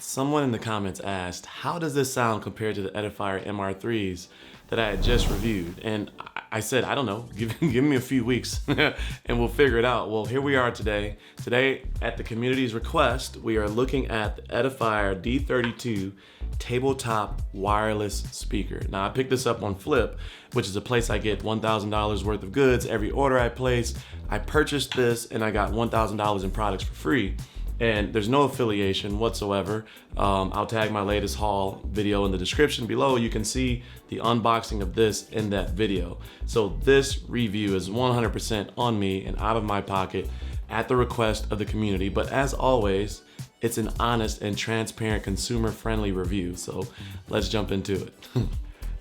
Someone in the comments asked, how does this sound compared to the Edifier MR3s that I had just reviewed? And I said, I don't know, give me a few weeks and we'll figure it out. Well, here we are today. Today, at the community's request, we are looking at the Edifier D32 Tabletop wireless speaker. Now, I picked this up on Flip, which is a place I get $1,000 worth of goods every order I place. I purchased this and I got $1,000 in products for free. And there's no affiliation whatsoever. I'll tag my latest haul video in the description below. You can see the unboxing of this in that video. So this review is 100% on me and out of my pocket at the request of the community. But as always, it's an honest and transparent consumer-friendly review. So let's jump into it.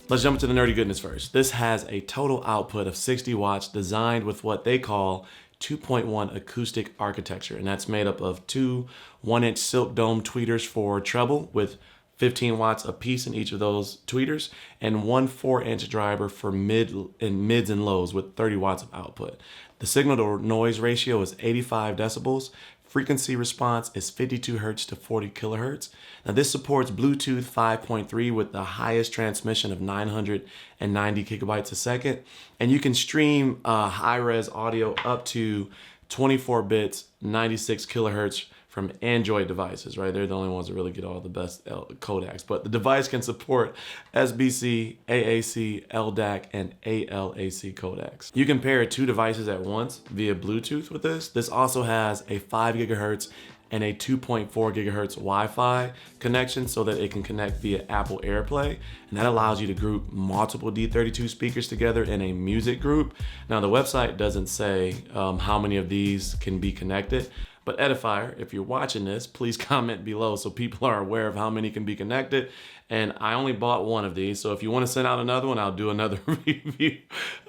Let's jump into the nerdy goodness first. This has a total output of 60 watts designed with what they call 2.1 acoustic architecture, and that's made up of two 1-inch silk dome tweeters for treble with 15 watts a piece in each of those tweeters, and one 4-inch driver for mids and lows with 30 watts of output. The signal to noise ratio is 85 decibels. Frequency response is 52 hertz to 40 kilohertz. Now this supports Bluetooth 5.3 with the highest transmission of 990 gigabytes a second. And you can stream high-res audio up to 24 bits, 96 kilohertz from Android devices, right? They're the only ones that really get all the best codecs. But the device can support SBC, AAC, LDAC, and ALAC codecs. You can pair two devices at once via Bluetooth with this. This also has a 5 gigahertz and a 2.4 gigahertz Wi-Fi connection so that it can connect via Apple AirPlay. And that allows you to group multiple D32 speakers together in a music group. Now the website doesn't say how many of these can be connected, but Edifier, if you're watching this, please comment below so people are aware of how many can be connected. And I only bought one of these, so if you want to send out another one, I'll do another review.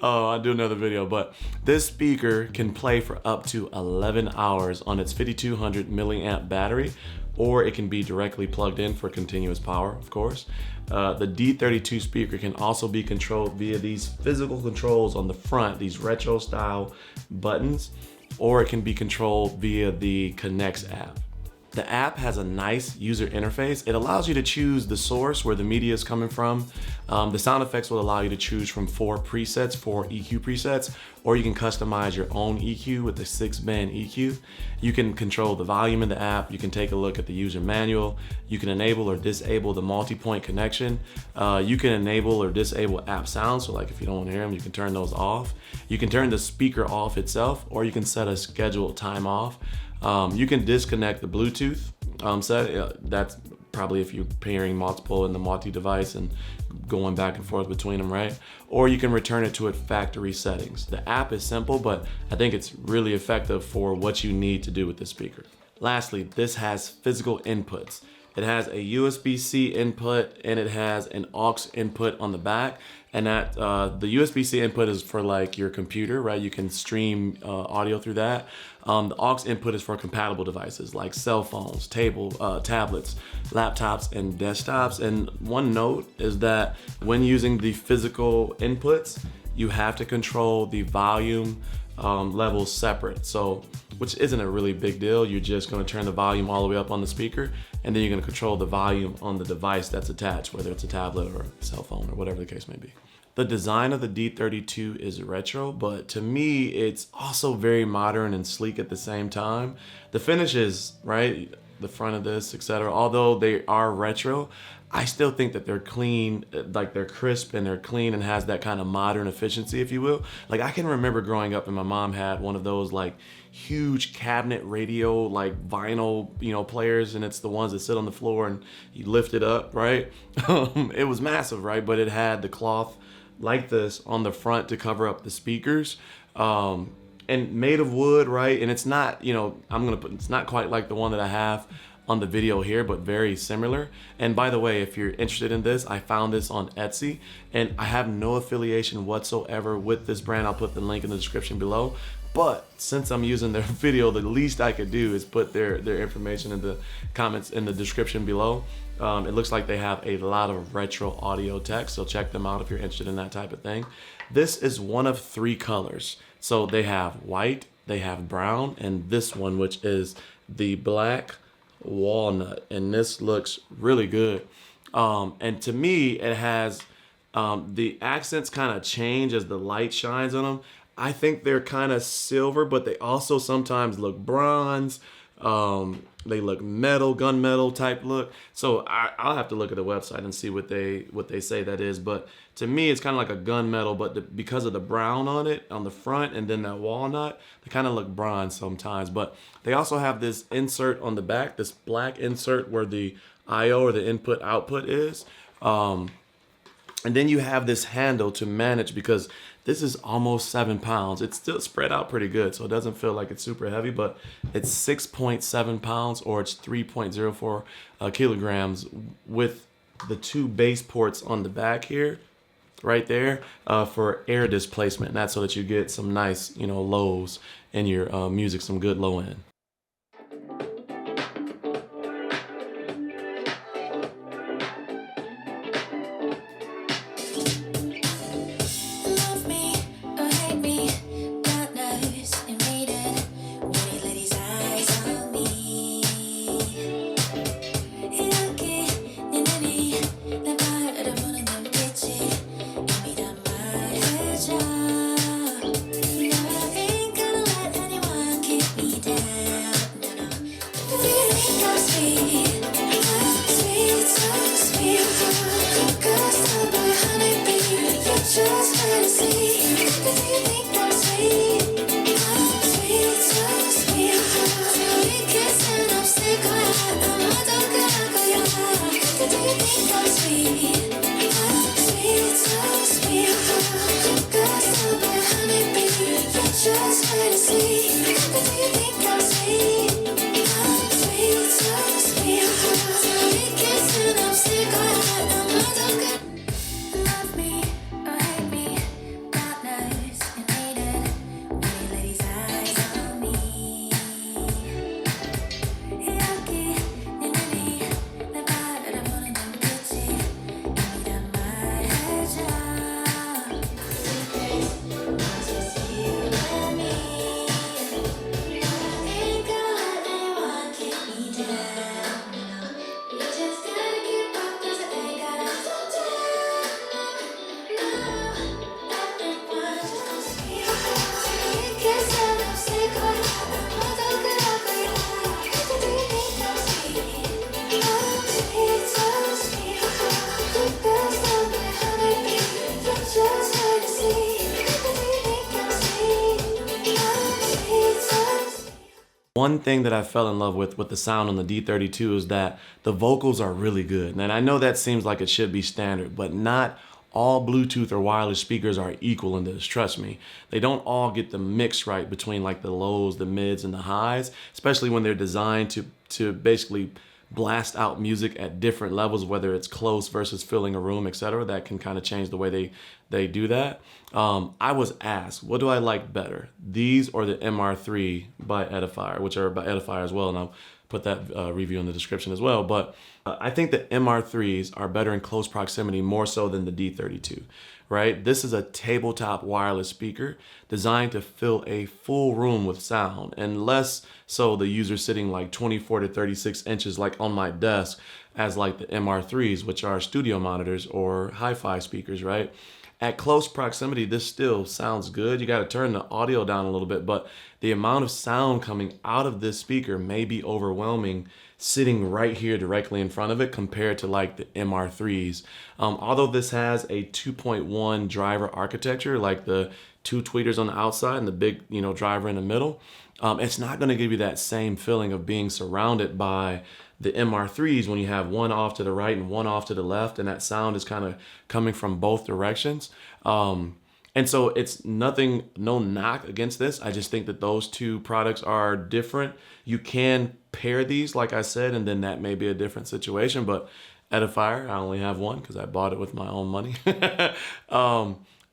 I'll do another video. But this speaker can play for up to 11 hours on its 5200 milliamp battery, or it can be directly plugged in for continuous power, of course. The D32 speaker can also be controlled via these physical controls on the front, these retro style buttons, or it can be controlled via the Connects app. The app has a nice user interface. It allows you to choose the source where the media is coming from. The sound effects will allow you to choose from 4 EQ presets, or you can customize your own EQ with the 6-band EQ. You can control the volume in the app. You can take a look at the user manual. You can enable or disable the multi-point connection. You can enable or disable app sounds. So like if you don't want to hear them, you can turn those off. You can turn the speaker off itself, or you can set a scheduled time off. You can disconnect the Bluetooth set. That's probably if you're pairing multiple in the multi-device and going back and forth between them, right? Or you can return it to its factory settings. The app is simple, but I think it's really effective for what you need to do with this speaker. Lastly, this has physical inputs. It has a USB-C input and it has an aux input on the back. And that the USB-C input is for like your computer, right? You can stream audio through that. The aux input is for compatible devices like cell phones, tablets, laptops, and desktops. And one note is that when using the physical inputs, you have to control the volume levels separate. So, which isn't a really big deal. You're just gonna turn the volume all the way up on the speaker, and then you're gonna control the volume on the device that's attached, whether it's a tablet or a cell phone or whatever the case may be. The design of the D32 is retro, but to me, it's also very modern and sleek at the same time. The finishes, right? The front of this, etc. Although they are retro, I still think that they're clean, like they're crisp and they're clean and has that kind of modern efficiency, if you will. Like I can remember growing up and my mom had one of those like huge cabinet radio, like vinyl, players, and it's the ones that sit on the floor and you lift it up, right? It was massive, right? But it had the cloth like this on the front to cover up the speakers. And made of wood, right? And it's not, it's not quite like the one that I have on the video here, but very similar. And by the way, if you're interested in this, I found this on Etsy and I have no affiliation whatsoever with this brand. I'll put the link in the description below. But since I'm using their video, the least I could do is put their information in the comments in the description below. It looks like they have a lot of retro audio tech, so check them out if you're interested in that type of thing. This is one of 3 colors. So they have white, they have brown, and this one, which is the black walnut, and this looks really good. And to me, it has the accents kind of change as the light shines on them. I think they're kind of silver, but they also sometimes look bronze. They look metal, gunmetal type look. So I'll have to look at the website and see what they say that is. But to me, it's kind of like a gunmetal, but because of the brown on it on the front and then that walnut, they kind of look bronze sometimes. But they also have this insert on the back, this black insert where the I/O or the input output is. And then you have this handle to manage, because this is almost 7 pounds. It's still spread out pretty good, so it doesn't feel like it's super heavy, but it's 6.7 pounds or it's 3.04 kilograms with the 2 bass ports on the back here, right there, for air displacement. And that's so that you get some nice, lows in your music, some good low end. One thing that I fell in love with the sound on the D32 is that the vocals are really good. And I know that seems like it should be standard, but not all Bluetooth or wireless speakers are equal in this, trust me. They don't all get the mix right between like the lows, the mids, and the highs, especially when they're designed to basically blast out music at different levels, whether it's close versus filling a room, etc. That can kind of change the way they do that. I was asked, what do I like better, these or the MR3 by Edifier, which are by Edifier as well, and I'll put that review in the description as well. But I think the MR3s are better in close proximity more so than the D32, right? This is a tabletop wireless speaker designed to fill a full room with sound, and less so the user sitting like 24 to 36 inches like on my desk as like the MR3s, which are studio monitors or hi-fi speakers, right? At close proximity, this still sounds good. You got to turn the audio down a little bit, but the amount of sound coming out of this speaker may be overwhelming sitting right here directly in front of it compared to like the MR3s. Although this has a 2.1 driver architecture, like the 2 tweeters on the outside and the big, driver in the middle, it's not going to give you that same feeling of being surrounded by the MR3s when you have one off to the right and one off to the left, and that sound is kind of coming from both directions. And so it's nothing, no knock against this. I just think that those two products are different. You can pair these, like I said, and then that may be a different situation. But Edifier, I only have one because I bought it with my own money.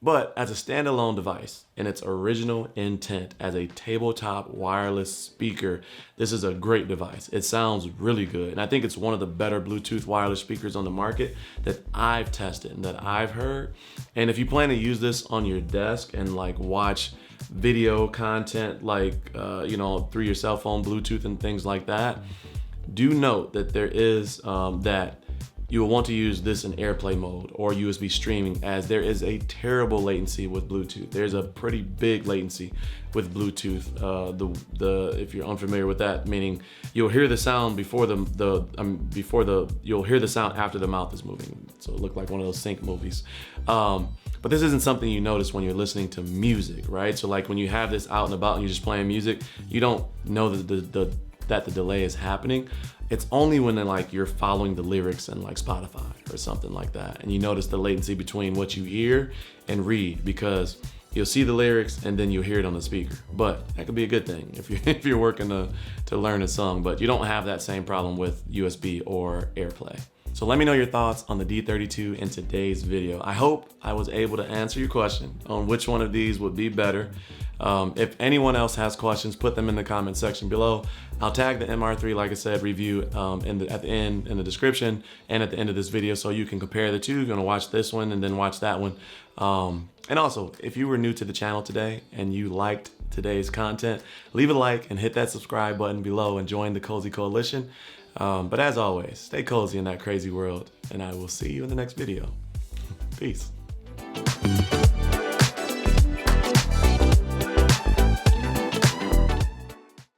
But as a standalone device in its original intent as a tabletop wireless speaker, this is a great device. It sounds really good. And I think it's one of the better Bluetooth wireless speakers on the market that I've tested and that I've heard. And if you plan to use this on your desk and like watch video content, like, through your cell phone, Bluetooth and things like that, Do note that there is that you will want to use this in AirPlay mode or USB streaming, as there is a terrible latency with Bluetooth. There's a pretty big latency with Bluetooth. If you're unfamiliar with that, meaning you'll hear the sound before you'll hear the sound after the mouth is moving. So it looked like one of those sync movies. But this isn't something you notice when you're listening to music, right? So like when you have this out and about and you're just playing music, you don't know that the delay is happening. It's only when like you're following the lyrics in like Spotify or something like that, and you notice the latency between what you hear and read, because you'll see the lyrics and then you'll hear it on the speaker. But that could be a good thing if you're working to learn a song, but you don't have that same problem with USB or AirPlay. So let me know your thoughts on the D32 in today's video. I hope I was able to answer your question on which one of these would be better. If anyone else has questions, put them in the comment section below. I'll tag the MR3, like I said, review at the end in the description and at the end of this video, so you can compare the two. You're gonna watch this one and then watch that one. And also, if you were new to the channel today and you liked today's content, leave a like and hit that subscribe button below and join the Cozy Coalition. But as always, stay cozy in that crazy world, and I will see you in the next video. Peace.